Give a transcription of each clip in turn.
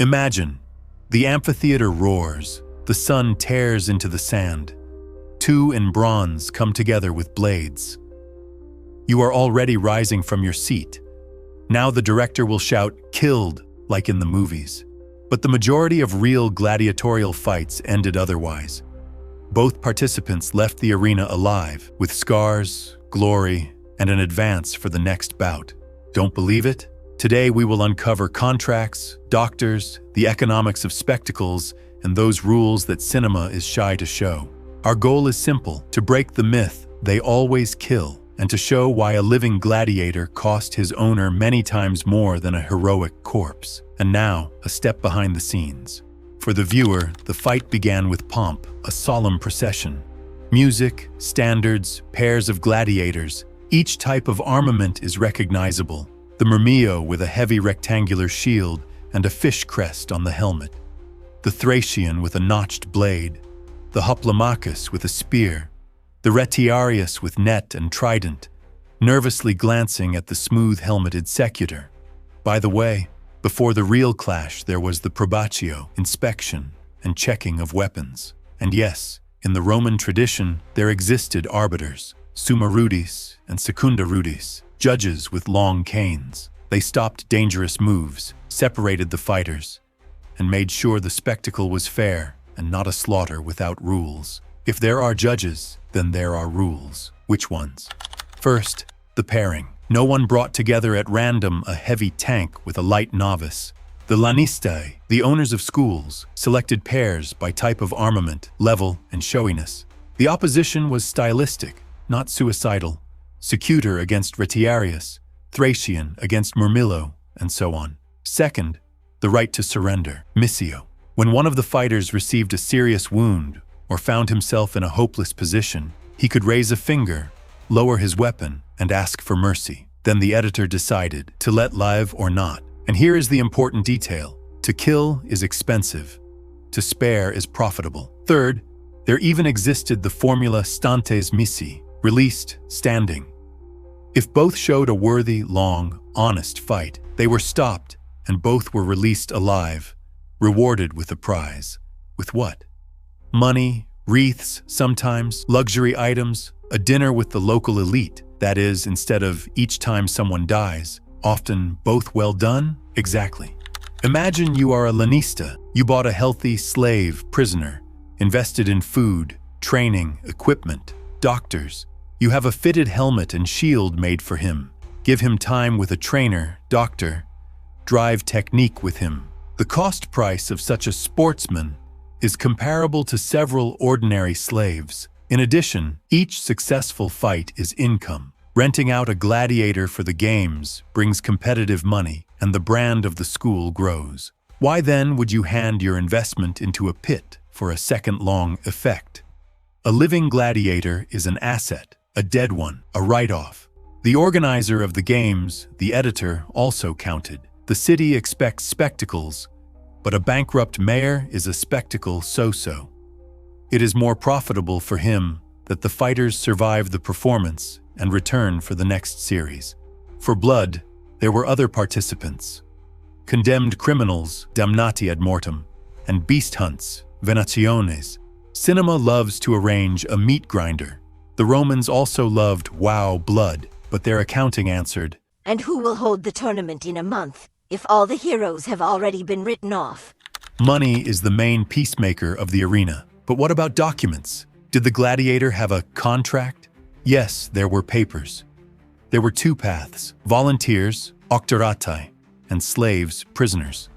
Imagine, the amphitheater roars, the sun tears into the sand. Two in bronze come together with blades. You are already rising from your seat. Now the director will shout, "Killed," like in the movies. But the majority of real gladiatorial fights ended otherwise. Both participants left the arena alive, with scars, glory, and an advance for the next bout. Don't believe it? Today we will uncover contracts, doctors, the economics of spectacles, and those rules that cinema is shy to show. Our goal is simple: to break the myth, they always kill, and to show why a living gladiator cost his owner many times more than a heroic corpse. And now, a step behind the scenes. For the viewer, the fight began with pomp, a solemn procession. Music, standards, pairs of gladiators. Each type of armament is recognizable. The missio with a heavy rectangular shield and a fish crest on the helmet. The Thracian with a notched blade. The hoplomachus with a spear. The retiarius with net and trident, nervously glancing at the smooth-helmeted secutor. By the way, before the real clash there was the probatio, inspection and checking of weapons. And yes, in the Roman tradition there existed arbiters, summa rudis and secunda rudis, judges with long canes. They stopped dangerous moves, separated the fighters, and made sure the spectacle was fair and not a slaughter without rules. If there are judges, then there are rules. Which ones? First, the pairing. No one brought together at random a heavy tank with a light novice. The lanistae, the owners of schools, selected pairs by type of armament, level, and showiness. The opposition was stylistic, not suicidal. Secutor against retiarius, Thracian against murmillo, and so on. Second, the right to surrender, missio. When one of the fighters received a serious wound or found himself in a hopeless position, he could raise a finger, lower his weapon, and ask for mercy. Then the editor decided to let live or not. And here is the important detail: to kill is expensive, to spare is profitable. Third, there even existed the formula stantes missi, released standing. If both showed a worthy, long, honest fight, they were stopped, and both were released alive, rewarded with a prize. With what? Money, wreaths, sometimes luxury items, a dinner with the local elite. That is, instead of each time someone dies, often both well done? Exactly. Imagine you are a lanistae. You bought a healthy slave prisoner, invested in food, training, equipment, doctors. You have a fitted helmet and shield made for him. Give him time with a trainer, doctor. Drive technique with him. The cost price of such a sportsman is comparable to several ordinary slaves. In addition, each successful fight is income. Renting out a gladiator for the games brings competitive money, and the brand of the school grows. Why then would you hand your investment into a pit for a second-long effect? A living gladiator is an asset, a dead one, a write-off. The organizer of the games, the editor, also counted. The city expects spectacles, but a bankrupt mayor is a spectacle so-so. It is more profitable for him that the fighters survive the performance and return for the next series. For blood, there were other participants. Condemned criminals, damnati ad mortem, and beast hunts, venationes. Cinema loves to arrange a meat grinder. The Romans also loved wow blood, but their accounting answered, "And who will hold the tournament in a month, if all the heroes have already been written off?" Money is the main peacemaker of the arena. But what about documents? Did the gladiator have a contract? Yes, there were papers. There were two paths: volunteers, auctorati, and slaves, prisoners.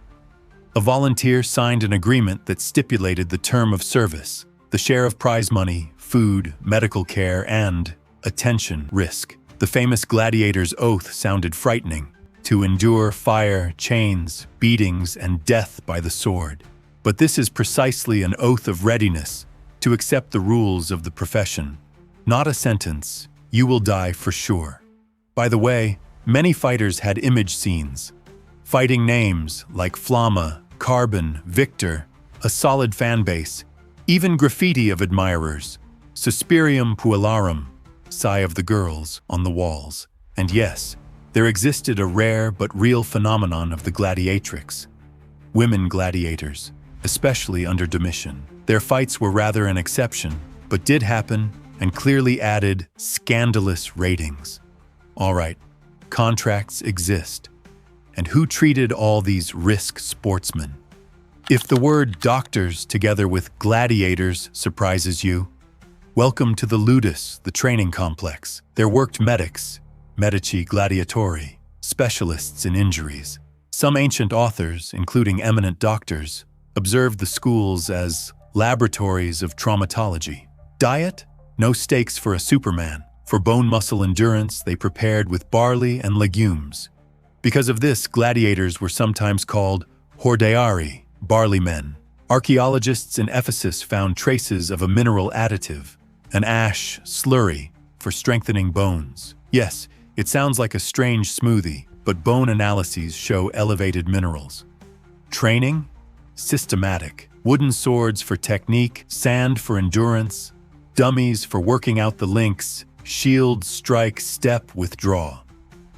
A volunteer signed an agreement that stipulated the term of service, the share of prize money, food, medical care, and, attention, risk. The famous gladiator's oath sounded frightening: to endure fire, chains, beatings, and death by the sword. But this is precisely an oath of readiness to accept the rules of the profession. Not a sentence, you will die for sure. By the way, many fighters had image scenes. Fighting names like Flamma, Carbon, Victor, a solid fan base, even graffiti of admirers, Suspirium Puellarum, sigh of the girls, on the walls. And yes, there existed a rare but real phenomenon of the gladiatrix. women gladiators, especially under Domitian. Their fights were rather an exception, but did happen and clearly added scandalous ratings. All right, contracts exist. And who treated all these risk sportsmen? If the word doctors together with gladiators surprises you, welcome to the ludus, the training complex. There worked medics, medici gladiatori, specialists in injuries. Some ancient authors, including eminent doctors, observed the schools as laboratories of traumatology. Diet? No steaks for a superman. For bone muscle endurance, they prepared with barley and legumes. Because of this, gladiators were sometimes called hordearii, barley men. Archaeologists in Ephesus found traces of a mineral additive, an ash slurry, for strengthening bones. Yes, it sounds like a strange smoothie, but bone analyses show elevated minerals. Training? Systematic. Wooden swords for technique, sand for endurance, dummies for working out the links, shield, strike, step, withdraw.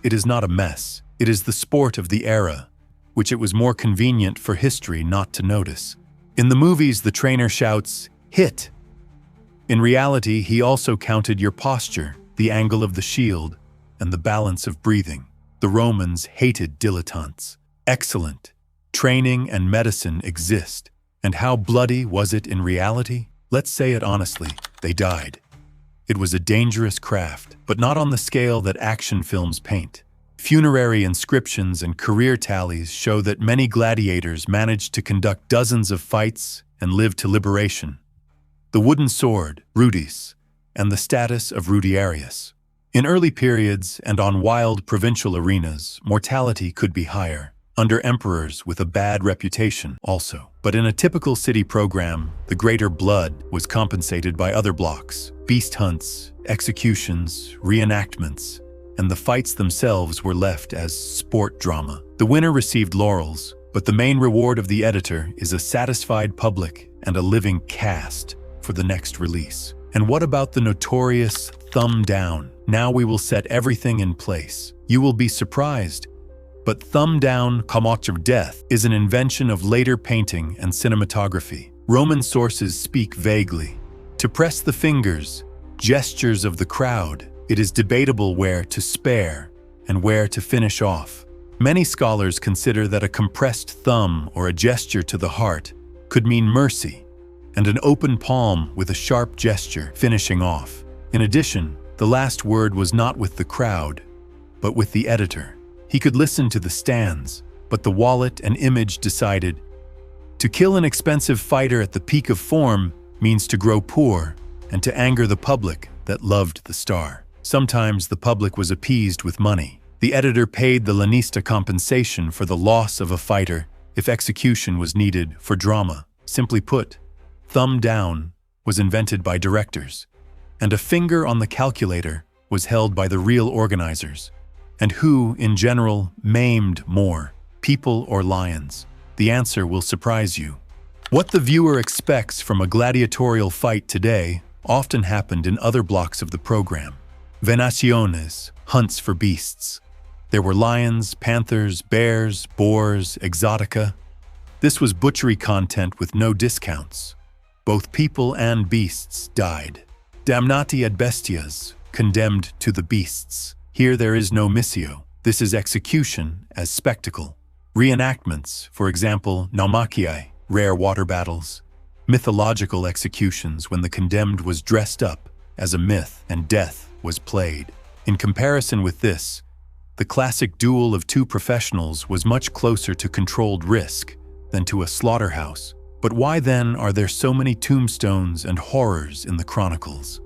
It is not a mess. It is the sport of the era, which it was more convenient for history not to notice. In the movies, the trainer shouts, "Hit!" In reality, he also counted your posture, the angle of the shield, and the balance of breathing. The Romans hated dilettantes. Excellent. Training and medicine exist. And how bloody was it in reality? Let's say it honestly, they died. It was a dangerous craft, but not on the scale that action films paint. Funerary inscriptions and career tallies show that many gladiators managed to conduct dozens of fights and live to liberation. The wooden sword, rudis, and the status of rudiarius. In early periods and on wild provincial arenas, mortality could be higher, under emperors with a bad reputation also. But in a typical city program, the greater blood was compensated by other blocks, beast hunts, executions, reenactments, and the fights themselves were left as sport drama. The winner received laurels, but the main reward of the editor is a satisfied public and a living cast for the next release. And what about the notorious thumb down? Now we will set everything in place. You will be surprised, but thumb down, comot of death, is an invention of later painting and cinematography. Roman sources speak vaguely. To press the fingers, gestures of the crowd, it is debatable where to spare and where to finish off. Many scholars consider that a compressed thumb or a gesture to the heart could mean mercy, and an open palm with a sharp gesture finishing off. In addition, the last word was not with the crowd, but with the editor. He could listen to the stands, but the wallet and image decided, to kill an expensive fighter at the peak of form means to grow poor and to anger the public that loved the star. Sometimes the public was appeased with money. The editor paid the lanistae compensation for the loss of a fighter if execution was needed for drama. Simply put, thumb down was invented by directors, and a finger on the calculator was held by the real organizers. And who, in general, maimed more, people or lions? The answer will surprise you. What the viewer expects from a gladiatorial fight today often happened in other blocks of the program. Venaciones, hunts for beasts. There were lions, panthers, bears, boars, exotica. This was butchery content with no discounts. Both people and beasts died. Damnati ad bestias, condemned to the beasts. Here there is no missio. This is execution as spectacle. Reenactments, for example, naumachiae, rare water battles. Mythological executions when the condemned was dressed up as a myth and death was played. In comparison with this, the classic duel of two professionals was much closer to controlled risk than to a slaughterhouse. But why then are there so many tombstones and horrors in the chronicles?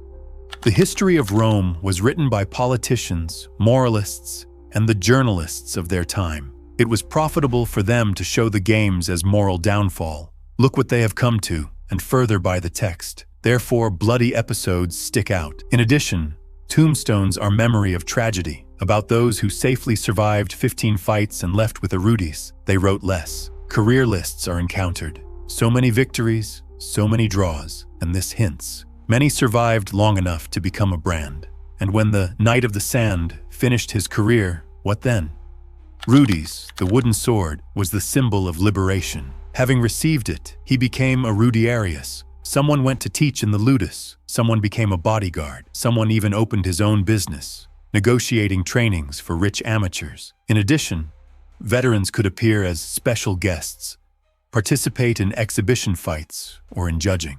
The history of Rome was written by politicians, moralists, and the journalists of their time. It was profitable for them to show the games as moral downfall. Look what they have come to, and further by the text. Therefore, bloody episodes stick out. In addition, tombstones are memory of tragedy. About those who safely survived 15 fights and left with a rudis, they wrote less. Career lists are encountered. So many victories, so many draws, and this hints. Many survived long enough to become a brand. And when the Knight of the Sand finished his career, what then? Rudis, the wooden sword, was the symbol of liberation. Having received it, he became a rudarius. Someone went to teach in the ludus, someone became a bodyguard, someone even opened his own business, negotiating trainings for rich amateurs. In addition, veterans could appear as special guests, participate in exhibition fights, or in judging.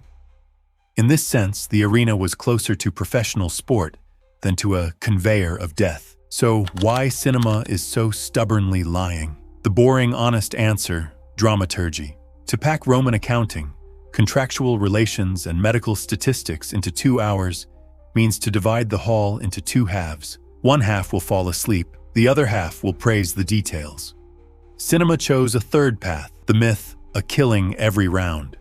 In this sense, the arena was closer to professional sport than to a conveyor of death. So why cinema is so stubbornly lying? The boring, honest answer: dramaturgy. To pack Roman accounting, contractual relations, and medical statistics into 2 hours means to divide the hall into 2 halves. One half will fall asleep, the other half will praise the details. Cinema chose a third path, the myth, a killing every round.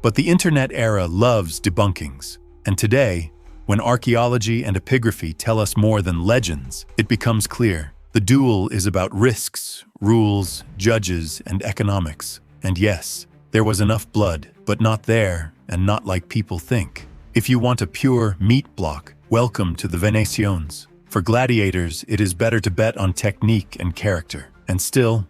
But the internet era loves debunkings, and today, when archaeology and epigraphy tell us more than legends, it becomes clear. The duel is about risks, rules, judges, and economics. And yes, there was enough blood, but not there, and not like people think. If you want a pure meat block, welcome to the Venetians. For gladiators, it is better to bet on technique and character. And still,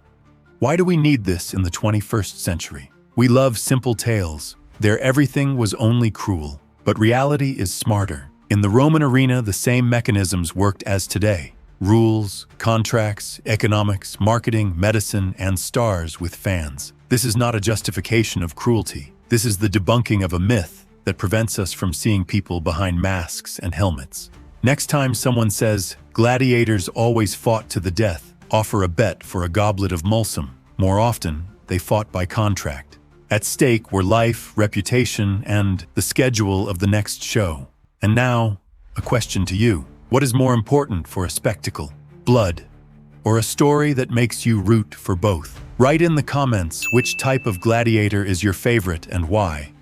why do we need this in the 21st century? We love simple tales. There everything was only cruel. But reality is smarter. In the Roman arena, the same mechanisms worked as today. Rules, contracts, economics, marketing, medicine, and stars with fans. This is not a justification of cruelty. This is the debunking of a myth that prevents us from seeing people behind masks and helmets. Next time someone says, gladiators always fought to the death, offer a bet for a goblet of mulsum. More often, they fought by contract. At stake were life, reputation, and the schedule of the next show. And now, a question to you. What is more important for a spectacle? Blood, or a story that makes you root for both? Write in the comments which type of gladiator is your favorite and why.